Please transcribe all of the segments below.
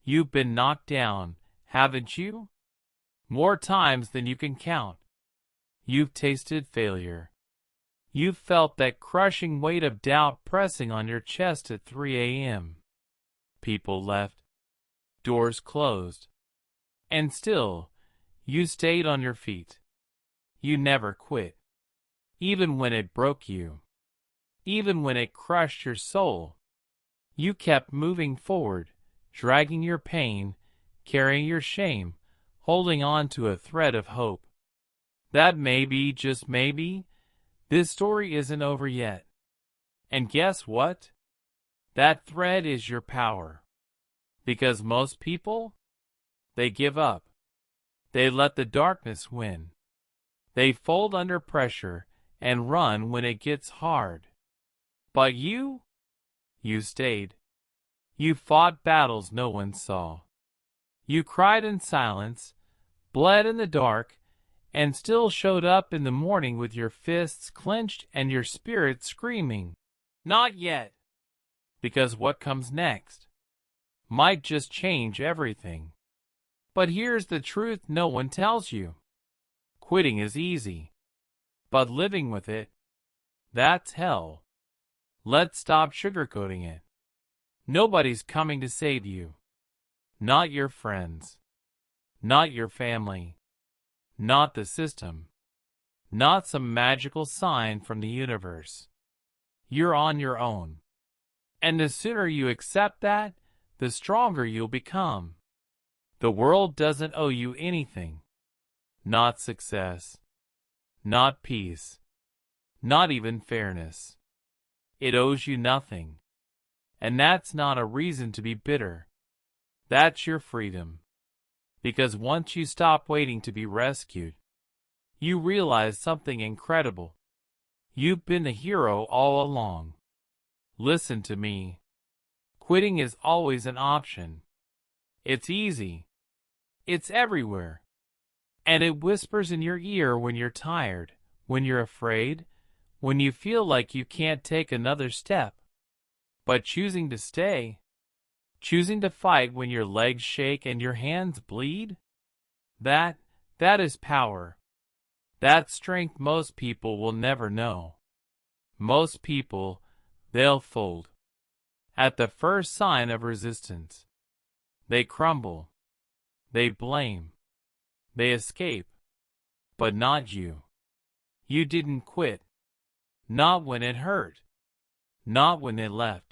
You've been knocked down, haven't you? More times than you can count. You've tasted failure. You've felt that crushing weight of doubt pressing on your chest at 3 a.m. People left. Doors closed. And still, you stayed on your feet. You never quit. Even when it broke you. Even when it crushed your soul. You kept moving forward, dragging your pain, carrying your shame, holding on to a thread of hope. That maybe, just maybe, this story isn't over yet. And guess what? That thread is your power. Because most people, they give up. They let the darkness win. They fold under pressure and run when it gets hard. But you stayed. You fought battles no one saw. You cried in silence, bled in the dark, and still showed up in the morning with your fists clenched and your spirit screaming, "Not yet!" Because what comes next might just change everything. But here's the truth no one tells you. Quitting is easy. But living with it, that's hell. Let's stop sugarcoating it. Nobody's coming to save you. Not your friends. Not your family. Not the system. Not some magical sign from the universe. You're on your own. And the sooner you accept that, the stronger you'll become. The world doesn't owe you anything. Not success. Not peace. Not even fairness. It owes you nothing. And that's not a reason to be bitter. That's your freedom. Because once you stop waiting to be rescued, you realize something incredible. You've been the hero all along. Listen to me. Quitting is always an option. It's easy. It's everywhere. And it whispers in your ear when you're tired, when you're afraid, when you feel like you can't take another step. But choosing to stay, choosing to fight when your legs shake and your hands bleed, that is power. That's strength most people will never know. Most people, they'll fold. At the first sign of resistance, they crumble. They blame. They escape. But not you. You didn't quit. Not when it hurt. Not when it left.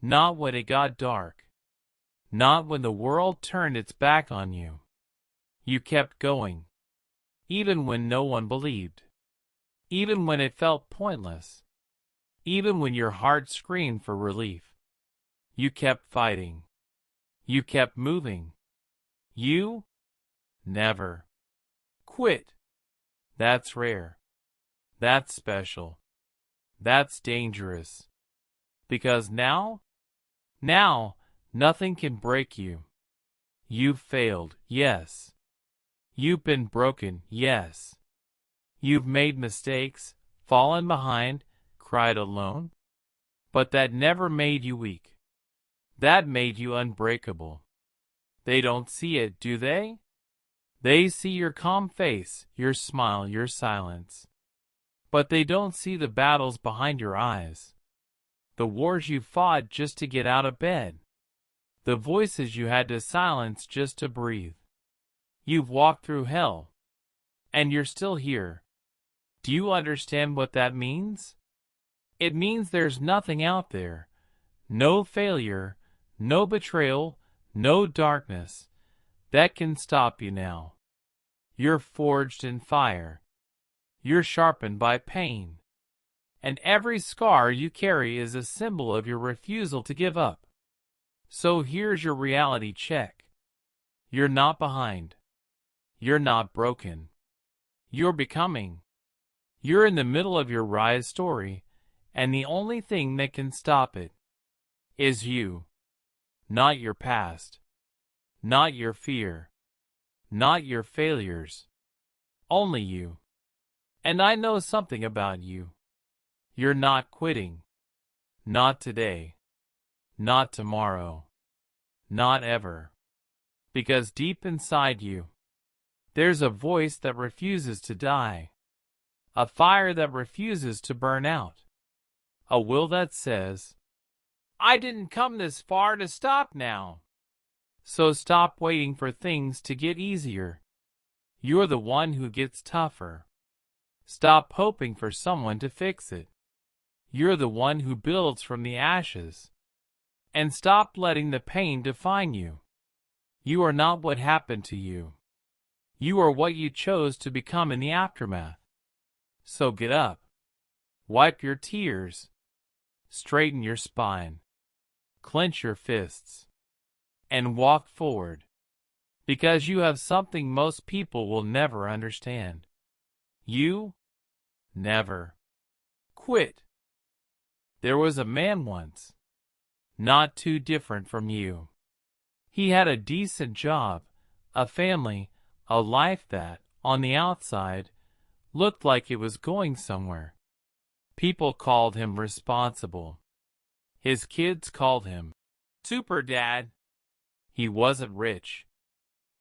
Not when it got dark. Not when the world turned its back on you. You kept going. Even when no one believed. Even when it felt pointless. Even when your heart screamed for relief. You kept fighting. You kept moving. You never quit. That's rare. That's special. That's dangerous. Because now, nothing can break you. You've failed, yes. You've been broken, yes. You've made mistakes, fallen behind, cried alone. But that never made you weak. That made you unbreakable. They don't see it, do they? They see your calm face, your smile, your silence. But they don't see the battles behind your eyes. The wars you fought just to get out of bed. The voices you had to silence just to breathe. You've walked through hell. And you're still here. Do you understand what that means? It means there's nothing out there. No failure, no betrayal, no darkness that can stop you now. You're forged in fire. You're sharpened by pain. And every scar you carry is a symbol of your refusal to give up. So here's your reality check. You're not behind. You're not broken. You're becoming. You're in the middle of your rise story, and the only thing that can stop it is you. Not your past. Not your fear. Not your failures. Only you. And I know something about you. You're not quitting. Not today. Not tomorrow. Not ever. Because deep inside you, there's a voice that refuses to die. A fire that refuses to burn out. A will that says, I didn't come this far to stop now. So stop waiting for things to get easier. You're the one who gets tougher. Stop hoping for someone to fix it. You're the one who builds from the ashes. And stop letting the pain define you. You are not what happened to you. You are what you chose to become in the aftermath. So get up. Wipe your tears. Straighten your spine. Clench your fists. And walk forward. Because you have something most people will never understand. You never quit. There was a man once, not too different from you. He had a decent job, a family, a life that, on the outside, looked like it was going somewhere. People called him responsible. His kids called him Super Dad. He wasn't rich,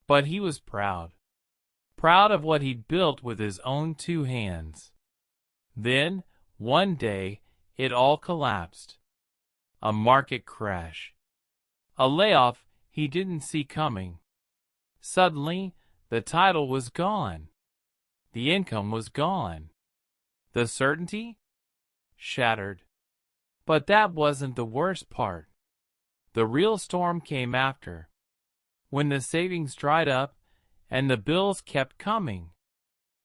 but he was proud. Proud of what he'd built with his own 2 hands. Then, one day, it all collapsed. A market crash. A layoff he didn't see coming. Suddenly, the title was gone. The income was gone. The certainty? Shattered. But that wasn't the worst part. The real storm came after. When the savings dried up and the bills kept coming.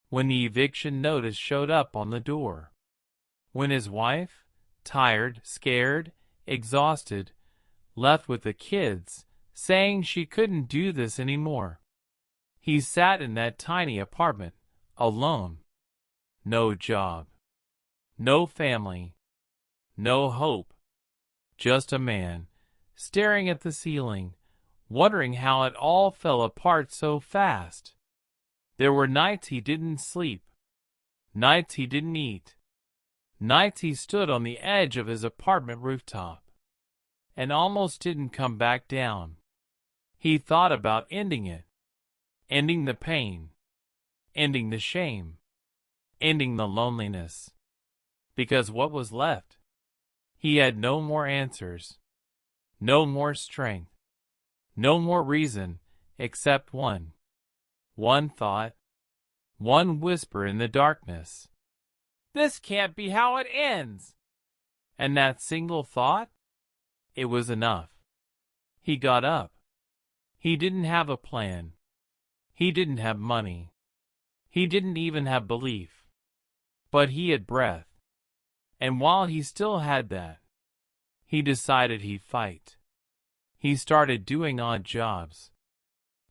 When the eviction notice showed up on the door. When his wife, tired, scared, exhausted, left with the kids, saying she couldn't do this anymore. He sat in that tiny apartment, alone. No job. No family. No hope. Just a man, staring at the ceiling, wondering how it all fell apart so fast. There were nights he didn't sleep. Nights he didn't eat. Nights he stood on the edge of his apartment rooftop and almost didn't come back down. He thought about ending it. Ending the pain. Ending the shame. Ending the loneliness. Because what was left? He had no more answers. No more strength. No more reason, except one. One thought. One whisper in the darkness. This can't be how it ends. And that single thought? It was enough. He got up. He didn't have a plan. He didn't have money. He didn't even have belief. But he had breath. And while he still had that, he decided he'd fight. He started doing odd jobs.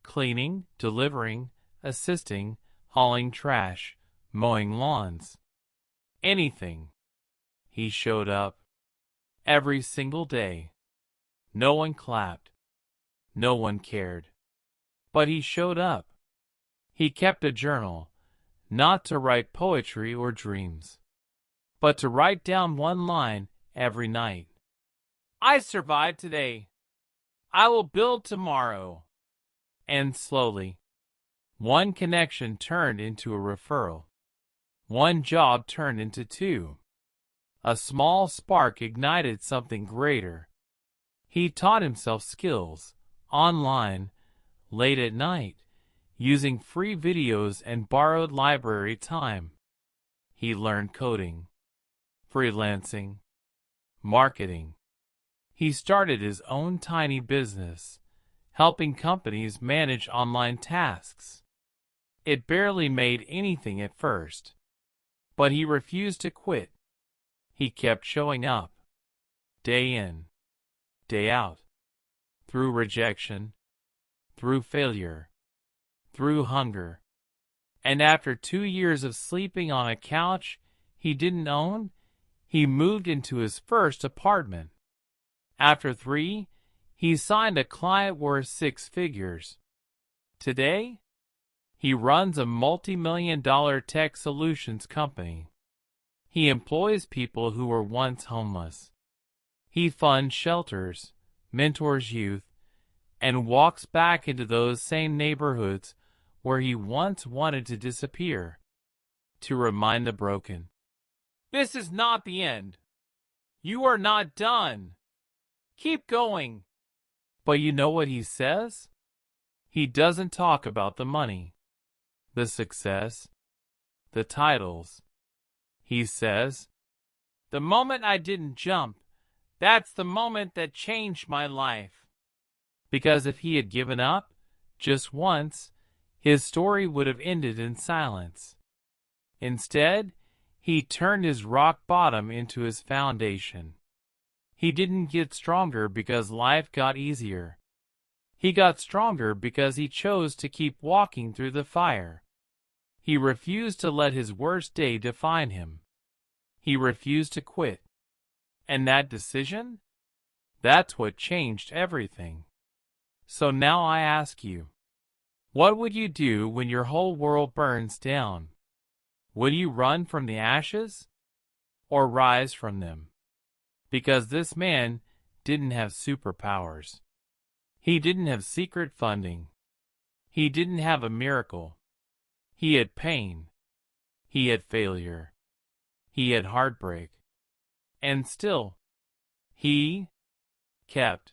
Cleaning, delivering, assisting, hauling trash, mowing lawns. Anything. He showed up. Every single day. No one clapped. No one cared. But he showed up. He kept a journal, not to write poetry or dreams, but to write down one line every night. I survived today. I will build tomorrow. And slowly, one connection turned into a referral. One job turned into 2. A small spark ignited something greater. He taught himself skills, online, late at night, using free videos and borrowed library time. He learned coding, freelancing, marketing. He started his own tiny business, helping companies manage online tasks. It barely made anything at first, but he refused to quit. He kept showing up, day in, day out, through rejection, through failure, through hunger. And after 2 years of sleeping on a couch he didn't own, he moved into his first apartment. After 3, he signed a client worth 6 figures. Today, he runs a multi-million-dollar tech solutions company. He employs people who were once homeless. He funds shelters, mentors youth, and walks back into those same neighborhoods where he once wanted to disappear, to remind the broken, "This is not the end. You are not done. Keep going." But you know what he says? He doesn't talk about the money, the success, the titles. He says, "The moment I didn't jump, that's the moment that changed my life." Because if he had given up, just once, his story would have ended in silence. Instead, he turned his rock bottom into his foundation. He didn't get stronger because life got easier. He got stronger because he chose to keep walking through the fire. He refused to let his worst day define him. He refused to quit. And that decision? That's what changed everything. So now I ask you, what would you do when your whole world burns down? Would you run from the ashes or rise from them? Because this man didn't have superpowers. He didn't have secret funding. He didn't have a miracle. He had pain. He had failure. He had heartbreak. And still, he kept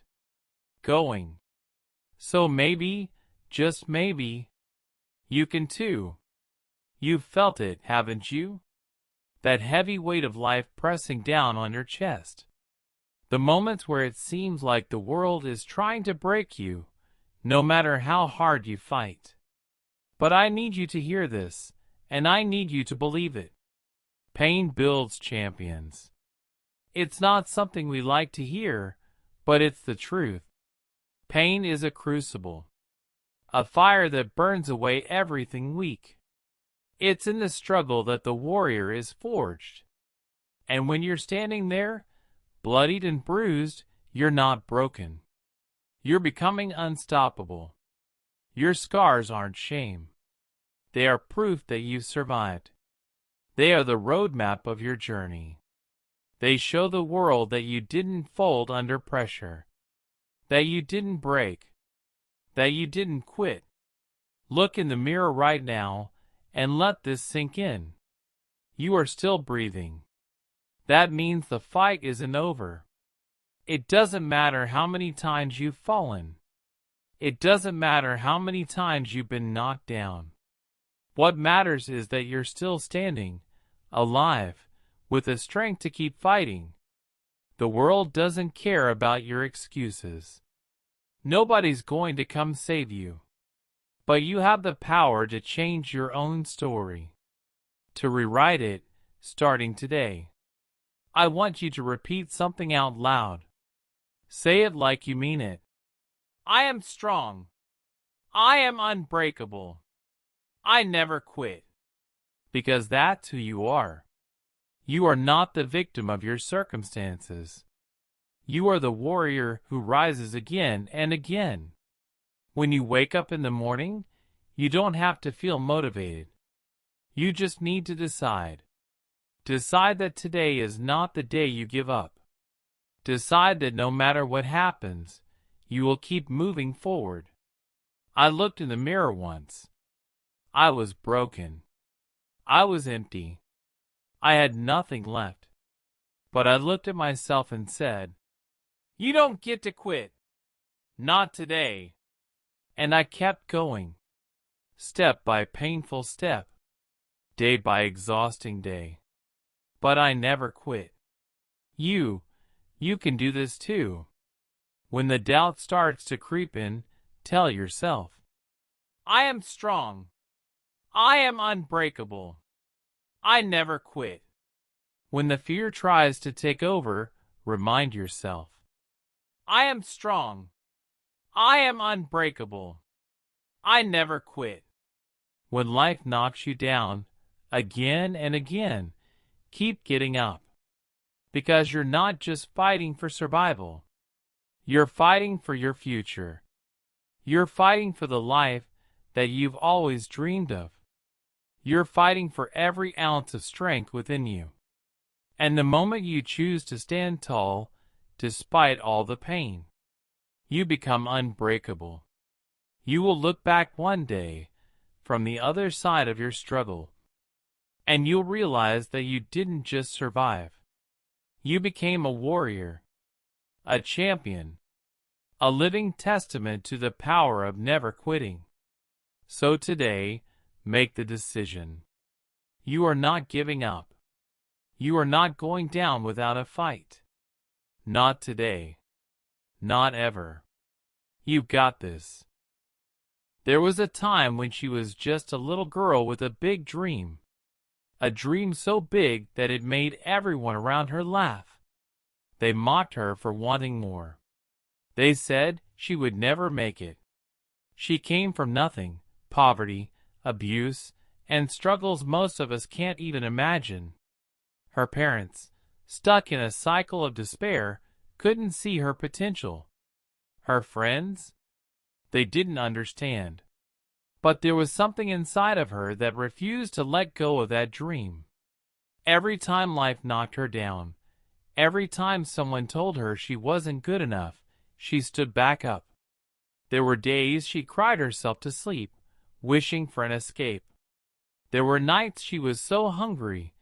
going. So maybe, just maybe, you can too. You've felt it, haven't you? That heavy weight of life pressing down on your chest. The moments where it seems like the world is trying to break you, no matter how hard you fight. But I need you to hear this, and I need you to believe it. Pain builds champions. It's not something we like to hear, but it's the truth. Pain is a crucible, a fire that burns away everything weak. It's in the struggle that the warrior is forged. And when you're standing there, bloodied and bruised, you're not broken. You're becoming unstoppable. Your scars aren't shame. They are proof that you've survived. They are the roadmap of your journey. They show the world that you didn't fold under pressure, that you didn't break, that you didn't quit. Look in the mirror right now and let this sink in. You are still breathing. That means the fight isn't over. It doesn't matter how many times you've fallen. It doesn't matter how many times you've been knocked down. What matters is that you're still standing, alive, with the strength to keep fighting. The world doesn't care about your excuses. Nobody's going to come save you. But you have the power to change your own story, to rewrite it, starting today. I want you to repeat something out loud. Say it like you mean it. I am strong. I am unbreakable. I never quit. Because that's who you are. You are not the victim of your circumstances. You are the warrior who rises again and again. When you wake up in the morning, you don't have to feel motivated. You just need to decide. Decide that today is not the day you give up. Decide that no matter what happens, you will keep moving forward. I looked in the mirror once. I was broken. I was empty. I had nothing left. But I looked at myself and said, "You don't get to quit. Not today." And I kept going, step by painful step, day by exhausting day. But I never quit. You can do this too. When the doubt starts to creep in, tell yourself, I am strong. I am unbreakable. I never quit. When the fear tries to take over, remind yourself, I am strong. I am unbreakable. I never quit. When life knocks you down, again and again, keep getting up. Because you're not just fighting for survival. You're fighting for your future. You're fighting for the life that you've always dreamed of. You're fighting for every ounce of strength within you. And the moment you choose to stand tall, despite all the pain, You become unbreakable. You will look back one day from the other side of your struggle, and you'll realize that you didn't just survive. You became a warrior, a champion, a living testament to the power of never quitting. So today, make the decision. You are not giving up. You are not going down without a fight. Not today. Not ever. You've got this. There was a time when she was just a little girl with a big dream. A dream so big that it made everyone around her laugh. They mocked her for wanting more. They said she would never make it. She came from nothing, poverty, abuse, and struggles most of us can't even imagine. Her parents, stuck in a cycle of despair, couldn't see her potential. Her friends? They didn't understand. But there was something inside of her that refused to let go of that dream. Every time life knocked her down, every time someone told her she wasn't good enough, she stood back up. There were days she cried herself to sleep, wishing for an escape. There were nights she was so hungry,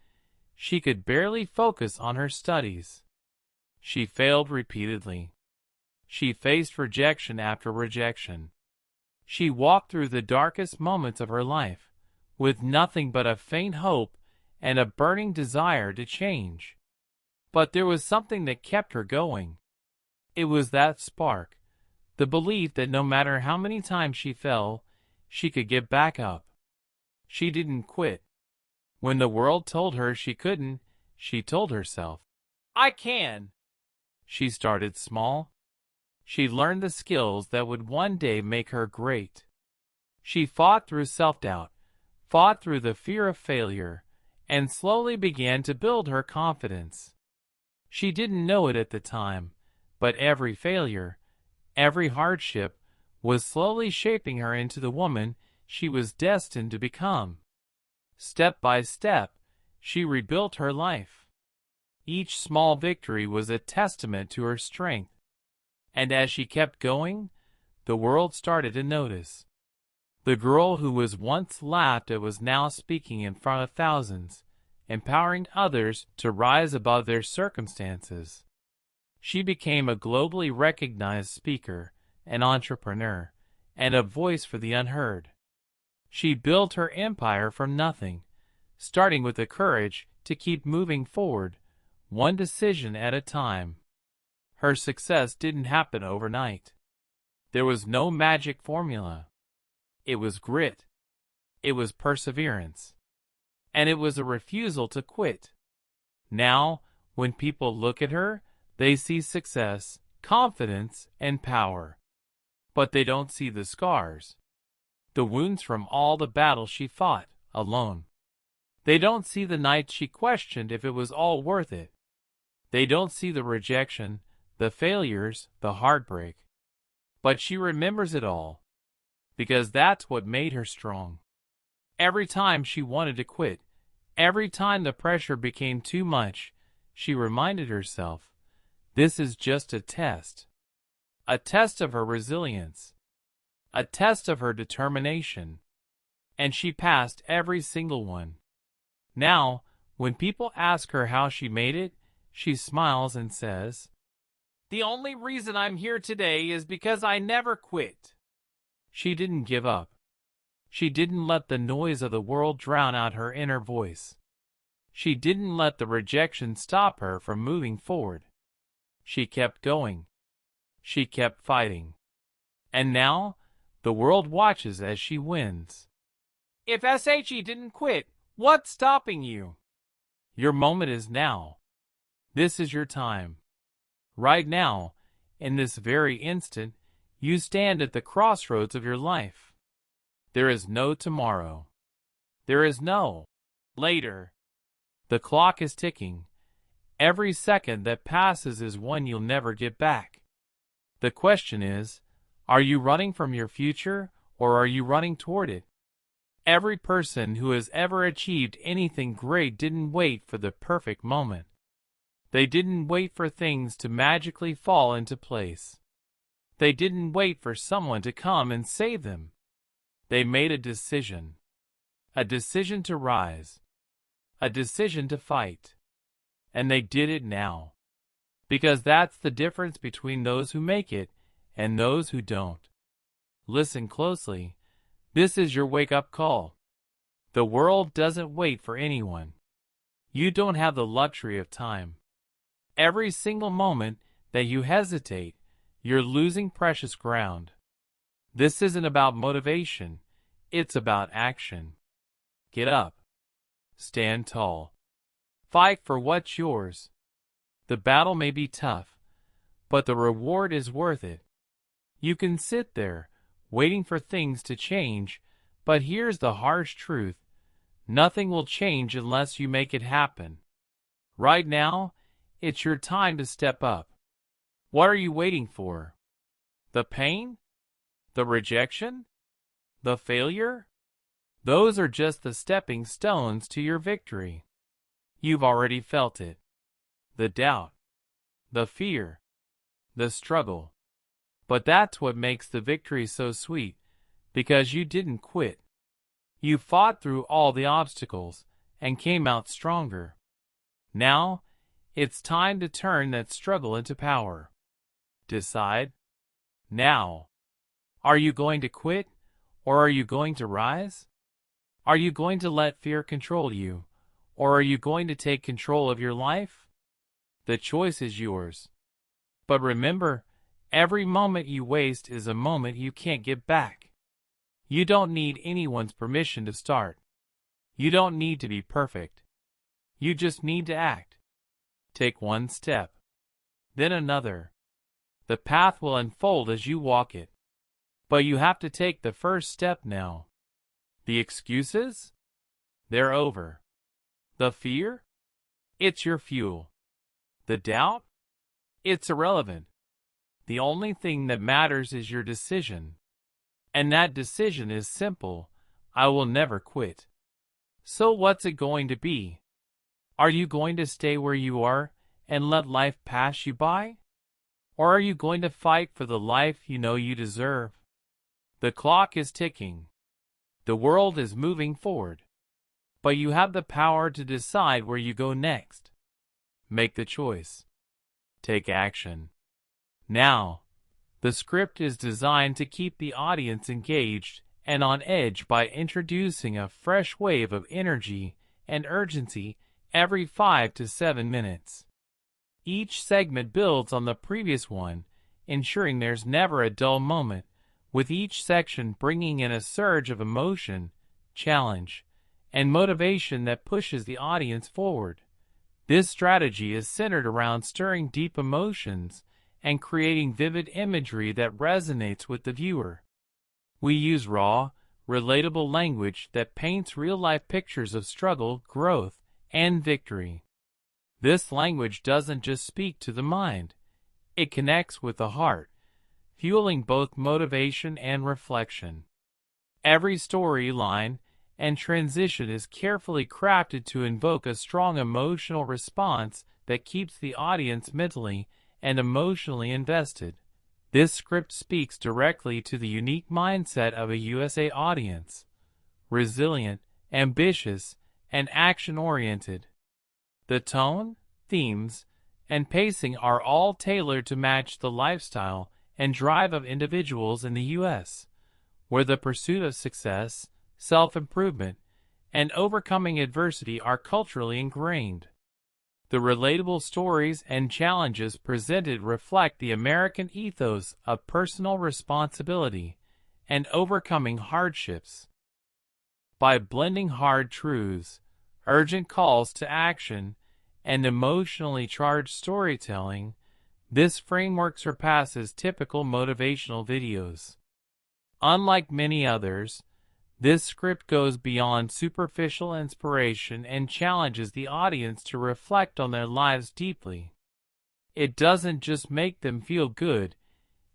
she could barely focus on her studies. She failed repeatedly. She faced rejection after rejection. She walked through the darkest moments of her life, with nothing but a faint hope and a burning desire to change. But there was something that kept her going. It was that spark, the belief that no matter how many times she fell, she could get back up. She didn't quit. When the world told her she couldn't, she told herself, "I can." She started small. She learned the skills that would one day make her great. She fought through self-doubt, fought through the fear of failure, and slowly began to build her confidence. She didn't know it at the time, but every failure, every hardship, was slowly shaping her into the woman she was destined to become. Step by step, she rebuilt her life. Each small victory was a testament to her strength. And as she kept going, the world started to notice. The girl who was once laughed at was now speaking in front of thousands, empowering others to rise above their circumstances. She became a globally recognized speaker, an entrepreneur, and a voice for the unheard. She built her empire from nothing, starting with the courage to keep moving forward, one decision at a time. Her success didn't happen overnight. There was no magic formula. It was grit. It was perseverance. And it was a refusal to quit. Now, when people look at her, they see success, confidence, and power. But they don't see the scars, the wounds from all the battles she fought alone. They don't see the nights she questioned if it was all worth it. They don't see the rejection, the failures, the heartbreak. But she remembers it all, because that's what made her strong. Every time she wanted to quit, every time the pressure became too much, she reminded herself, this is just a test of her resilience, a test of her determination. And she passed every single one. Now, when people ask her how she made it, she smiles and says, "The only reason I'm here today is because I never quit." She didn't give up. She didn't let the noise of the world drown out her inner voice. She didn't let the rejection stop her from moving forward. She kept going. She kept fighting. And now, the world watches as she wins. If SHE didn't quit, what's stopping you? Your moment is now. This is your time. Right now, in this very instant, you stand at the crossroads of your life. There is no tomorrow. There is no later. The clock is ticking. Every second that passes is one you'll never get back. The question is, are you running from your future, or are you running toward it? Every person who has ever achieved anything great didn't wait for the perfect moment. They didn't wait for things to magically fall into place. They didn't wait for someone to come and save them. They made a decision to rise, a decision to fight. And they did it now. Because that's the difference between those who make it and those who don't. Listen closely. This is your wake-up call. The world doesn't wait for anyone. You don't have the luxury of time. Every single moment that you hesitate, you're losing precious ground. This isn't about motivation. It's about action. Get up. Stand tall. Fight for what's yours. The battle may be tough, but the reward is worth it. You can sit there, waiting for things to change, but here's the harsh truth. Nothing will change unless you make it happen. Right now, it's your time to step up. What are you waiting for? The pain? The rejection? The failure? Those are just the stepping stones to your victory. You've already felt it. The doubt, the fear, the struggle. But that's what makes the victory so sweet, because you didn't quit. You fought through all the obstacles and came out stronger. Now, it's time to turn that struggle into power. Decide. Now. Are you going to quit, or are you going to rise? Are you going to let fear control you, or are you going to take control of your life? The choice is yours. But remember, every moment you waste is a moment you can't get back. You don't need anyone's permission to start. You don't need to be perfect. You just need to act. Take one step, then another. The path will unfold as you walk it. But you have to take the first step now. The excuses? They're over. The fear? It's your fuel. The doubt? It's irrelevant. The only thing that matters is your decision. And that decision is simple. I will never quit. So what's it going to be? Are you going to stay where you are and let life pass you by? Or are you going to fight for the life you know you deserve? The clock is ticking. The world is moving forward. But you have the power to decide where you go next. Make the choice. Take action. Now, the script is designed to keep the audience engaged and on edge by introducing a fresh wave of energy and urgency every 5 to 7 minutes. Each segment builds on the previous one, ensuring there's never a dull moment, with each section bringing in a surge of emotion, challenge, and motivation that pushes the audience forward. This strategy is centered around stirring deep emotions and creating vivid imagery that resonates with the viewer. We use raw, relatable language that paints real-life pictures of struggle, growth, and victory. This language doesn't just speak to the mind. It connects with the heart, fueling both motivation and reflection. Every storyline and transition is carefully crafted to invoke a strong emotional response that keeps the audience mentally and emotionally invested. This script speaks directly to the unique mindset of a USA audience: resilient, ambitious, and action-oriented. The tone, themes, and pacing are all tailored to match the lifestyle and drive of individuals in the U.S., where the pursuit of success, self-improvement, and overcoming adversity are culturally ingrained. The relatable stories and challenges presented reflect the American ethos of personal responsibility and overcoming hardships. By blending hard truths, urgent calls to action, and emotionally charged storytelling, this framework surpasses typical motivational videos. Unlike many others, this script goes beyond superficial inspiration and challenges the audience to reflect on their lives deeply. It doesn't just make them feel good,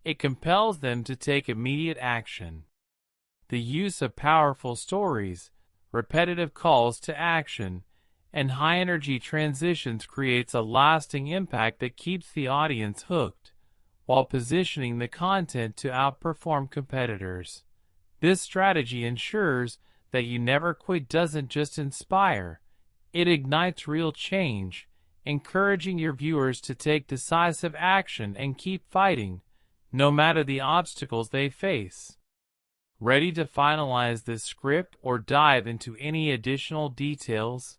it compels them to take immediate action. The use of powerful stories, repetitive calls to action, and high-energy transitions creates a lasting impact that keeps the audience hooked, while positioning the content to outperform competitors. This strategy ensures that You Never Quit doesn't just inspire, it ignites real change, encouraging your viewers to take decisive action and keep fighting, no matter the obstacles they face. Ready to finalize this script or dive into any additional details?